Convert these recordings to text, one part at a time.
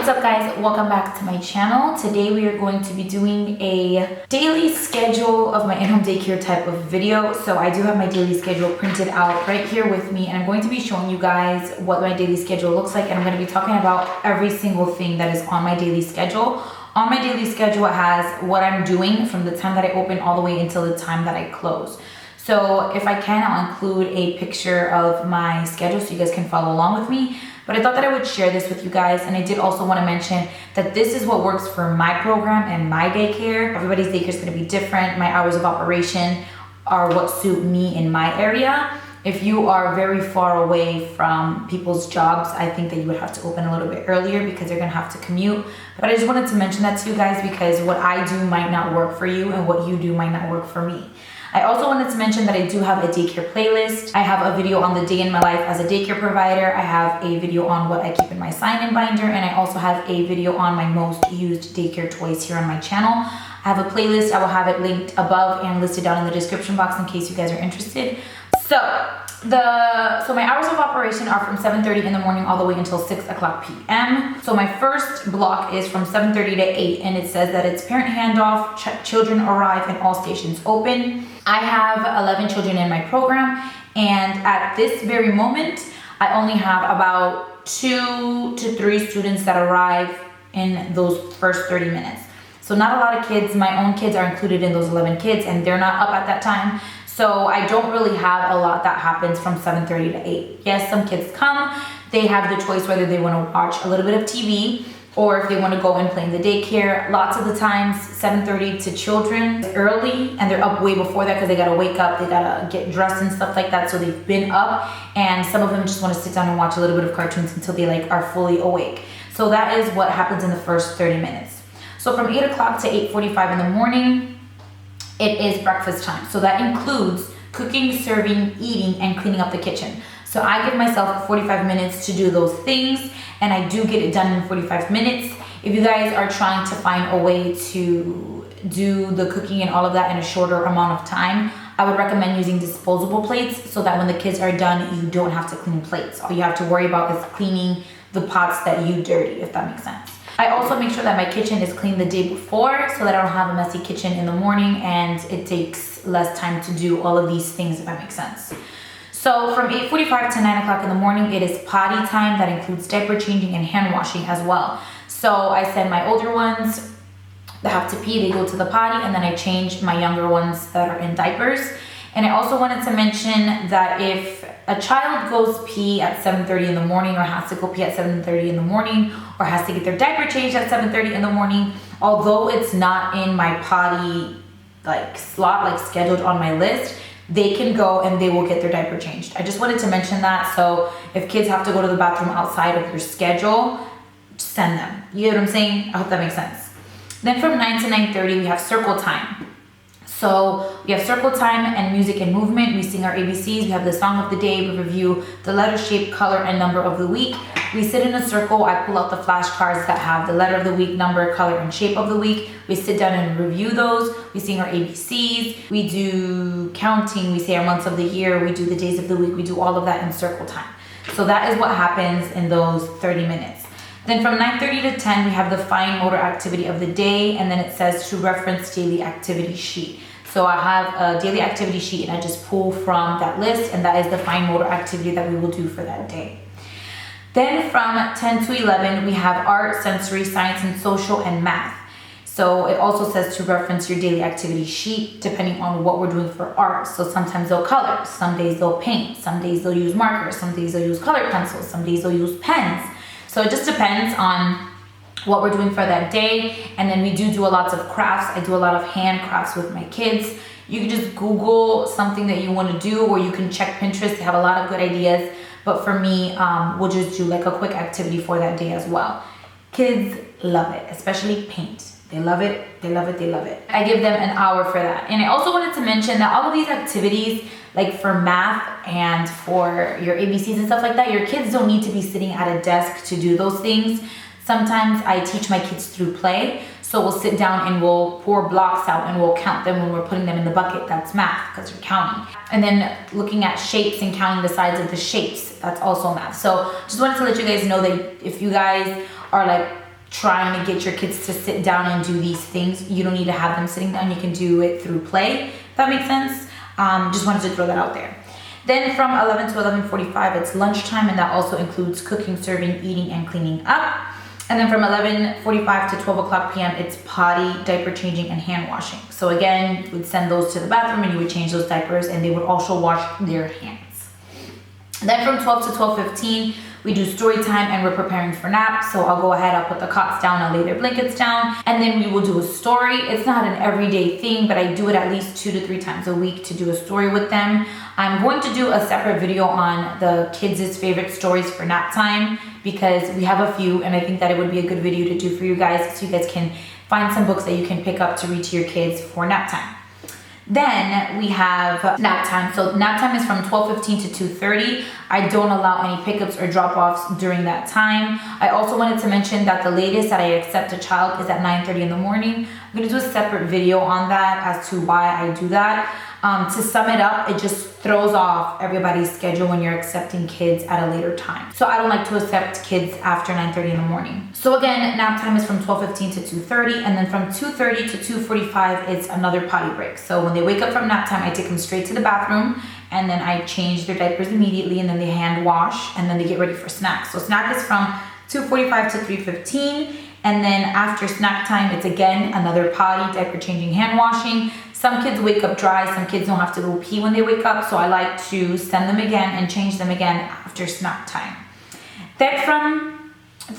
What's up guys, welcome back to my channel. Today we are going to be doing a daily schedule of my in-home daycare type of video. So I do have my daily schedule printed out right here with me, and I'm going to be showing you guys what my daily schedule looks like, and I'm going to be talking about every single thing that is on my daily schedule. On my daily schedule, it has what I'm doing from the time that I open all the way until the time that I close. So if I can, I'll include a picture of my schedule so you guys can follow along with me. But I thought that I would share this with you guys, and I did also want to mention that this is what works for my program and my daycare. Everybody's daycare is going to be different. My hours of operation are what suit me in my area. If you are very far away from people's jobs, I think that you would have to open a little bit earlier because you're going to have to commute. But I just wanted to mention that to you guys because what I do might not work for you and what you do might not work for me. I also wanted to mention that I do have a daycare playlist. I have a video on the day in my life as a daycare provider. I have a video on what I keep in my sign-in binder, and I also have a video on my most used daycare toys here on my channel. I have a playlist. I will have it linked above and listed down in the description box in case you guys are interested. So my hours of operation are from 7:30 in the morning all the way until 6 o'clock p.m. So my first block is from 7:30 to 8, and it says that it's parent handoff, children arrive, and all stations open. I have 11 children in my program, and at this very moment, I only have about 2 to 3 students that arrive in those first 30 minutes. So not a lot of kids. My own kids are included in those 11 kids, and they're not up at that time. So I don't really have a lot that happens from 7:30 to 8. Yes, some kids come. They have the choice whether they want to watch a little bit of TV or if they want to go and play in the daycare. Lots of the times, 7:30 to children early, and they're up way before that because they got to wake up, they got to get dressed and stuff like that. So they've been up, and some of them just want to sit down and watch a little bit of cartoons until they are fully awake. So that is what happens in the first 30 minutes. So from 8 o'clock to 8:45 in the morning, it is breakfast time. So that includes cooking, serving, eating, and cleaning up the kitchen. So I give myself 45 minutes to do those things, and I do get it done in 45 minutes. If you guys are trying to find a way to do the cooking and all of that in a shorter amount of time, I would recommend using disposable plates so that when the kids are done, you don't have to clean plates. All you have to worry about is cleaning the pots that you dirty, if that makes sense. I also make sure that my kitchen is clean the day before so that I don't have a messy kitchen in the morning, and it takes less time to do all of these things, if that makes sense. So from 8:45 to 9 o'clock in the morning, it is potty time. That includes diaper changing and hand washing as well. So I send my older ones that have to pee, they go to the potty, and then I change my younger ones that are in diapers. And I also wanted to mention that if a child goes pee at 7:30 in the morning, or has to go pee at 7:30 in the morning, or has to get their diaper changed at 7:30 in the morning, although it's not in my potty slot, scheduled on my list, they can go and they will get their diaper changed. I just wanted to mention that. So if kids have to go to the bathroom outside of your schedule, send them. You know what I'm saying? I hope that makes sense. Then from 9 to 9:30, we have circle time. So we have circle time and music and movement. We sing our ABCs. We have the song of the day. We review the letter, shape, color, and number of the week. We sit in a circle. I pull out the flashcards that have the letter of the week, number, color, and shape of the week. We sit down and review those. We sing our ABCs. We do counting. We say our months of the year. We do the days of the week. We do all of that in circle time. So that is what happens in those 30 minutes. Then from 9:30 to 10, we have the fine motor activity of the day, and then it says to reference daily activity sheet. So I have a daily activity sheet, and I just pull from that list, and that is the fine motor activity that we will do for that day. Then from 10 to 11, we have art, sensory, science, and social, and math. So it also says to reference your daily activity sheet depending on what we're doing for art. So sometimes they'll color, some days they'll paint, some days they'll use markers, some days they'll use colored pencils, some days they'll use pens. So it just depends on what we're doing for that day. And then we do a lot of crafts. I do a lot of hand crafts with my kids. You can just Google something that you want to do, or you can check Pinterest. They have a lot of good ideas. But for me, we'll just do a quick activity for that day as well. Kids love it, especially paint. They love it, they love it, they love it. I give them an hour for that. And I also wanted to mention that all of these activities, for math and for your ABCs and stuff like that, your kids don't need to be sitting at a desk to do those things. Sometimes I teach my kids through play. So we'll sit down and we'll pour blocks out and we'll count them when we're putting them in the bucket. That's math because you're counting. And then looking at shapes and counting the sides of the shapes, that's also math. So just wanted to let you guys know that if you guys are trying to get your kids to sit down and do these things. You don't need to have them sitting down. You can do it through play, if that makes sense. Just wanted to throw that out there. Then from 11 to 11:45, it's lunchtime, and that also includes cooking, serving, eating, and cleaning up. And then from 11:45 to 12 o'clock p.m., it's potty, diaper changing, and hand washing. So again, you would send those to the bathroom and you would change those diapers, and they would also wash their hands. Then from 12 to 12:15, we do story time, and we're preparing for nap. So I'll go ahead, I'll put the cots down, I'll lay their blankets down, and then we will do a story. It's not an everyday thing, but I do it at least 2 to 3 times a week to do a story with them. I'm going to do a separate video on the kids' favorite stories for nap time, because we have a few, and I think that it would be a good video to do for you guys, so you guys can find some books that you can pick up to read to your kids for nap time. Then we have nap time. So nap time is from 12:15 to 2:30. I don't allow any pickups or drop-offs during that time. I also wanted to mention that the latest that I accept a child is at 9:30 in the morning. I'm gonna do a separate video on that as to why I do that. To sum it up, it just throws off everybody's schedule when you're accepting kids at a later time. So I don't like to accept kids after 9:30 in the morning. So again, nap time is from 12:15 to 2:30, and then from 2:30 to 2:45, it's another potty break. So when they wake up from nap time, I take them straight to the bathroom, and then I change their diapers immediately, and then they hand wash, and then they get ready for snacks. So snack is from 2:45 to 3:15. And then after snack time, it's again another potty, diaper changing, hand washing. Some kids wake up dry, some kids don't have to go pee when they wake up, so I like to send them again and change them again after snack time. Then from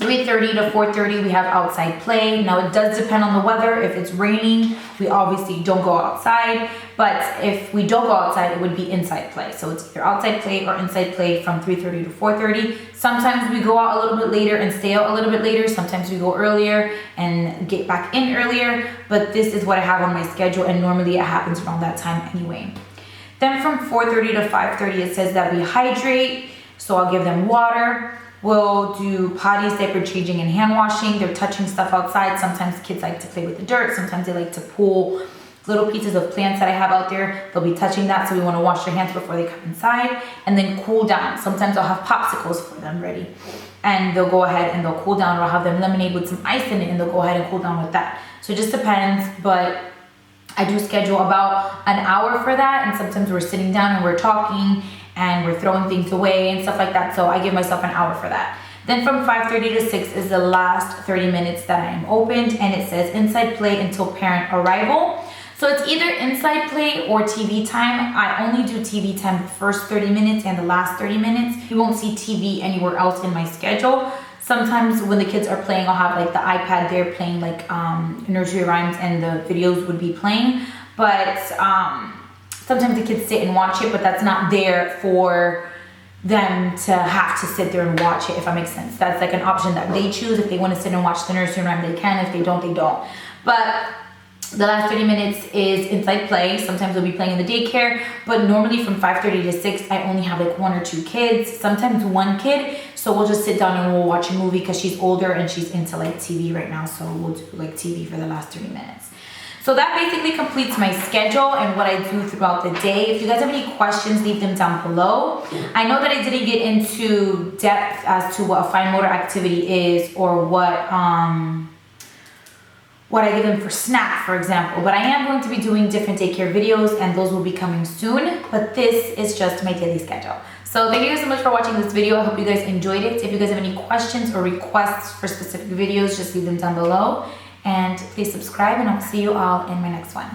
3:30 to 4:30, we have outside play. Now it does depend on the weather. If it's raining, we obviously don't go outside, but if we don't go outside, it would be inside play. So it's either outside play or inside play from 3:30 to 4:30. Sometimes we go out a little bit later and stay out a little bit later. Sometimes we go earlier and get back in earlier, but this is what I have on my schedule, and normally it happens around that time anyway. Then from 4:30 to 5:30, it says that we hydrate. So I'll give them water. We'll do potties, diaper changing, and hand washing. They're touching stuff outside. Sometimes kids like to play with the dirt. Sometimes they like to pull little pieces of plants that I have out there. They'll be touching that, so we want to wash their hands before they come inside. And then cool down. Sometimes I'll have popsicles for them ready, and they'll go ahead and they'll cool down, or I'll have them lemonade with some ice in it, and they'll go ahead and cool down with that. So it just depends, but I do schedule about an hour for that, and sometimes we're sitting down and we're talking and we're throwing things away and stuff like that, so I give myself an hour for that. Then from 5:30 to 6 is the last 30 minutes that I am opened, and it says inside play until parent arrival. So it's either inside play or TV time. I only do TV time the first 30 minutes and the last 30 minutes. You won't see TV anywhere else in my schedule. Sometimes when the kids are playing, I'll have like the iPad there playing like nursery rhymes, and the videos would be playing. But sometimes the kids sit and watch it, but that's not there for them to have to sit there and watch it, if that makes sense. That's like an option that they choose. If they want to sit and watch the nursery rhyme, they can. If they don't, they don't. But the last 30 minutes is inside play. Sometimes we'll be playing in the daycare, but normally from 5:30 to 6, I only have like 1 or 2 kids, sometimes 1 kid. So we'll just sit down and we'll watch a movie, because she's older and she's into like TV right now. So we'll do like TV for the last 30 minutes. So that basically completes my schedule and what I do throughout the day. If you guys have any questions, leave them down below. I know that I didn't get into depth as to what a fine motor activity is, or what I give them for snack, for example. But I am going to be doing different daycare videos, and those will be coming soon. But this is just my daily schedule. So thank you guys so much for watching this video. I hope you guys enjoyed it. If you guys have any questions or requests for specific videos, just leave them down below. And please subscribe, and I'll see you all in my next one.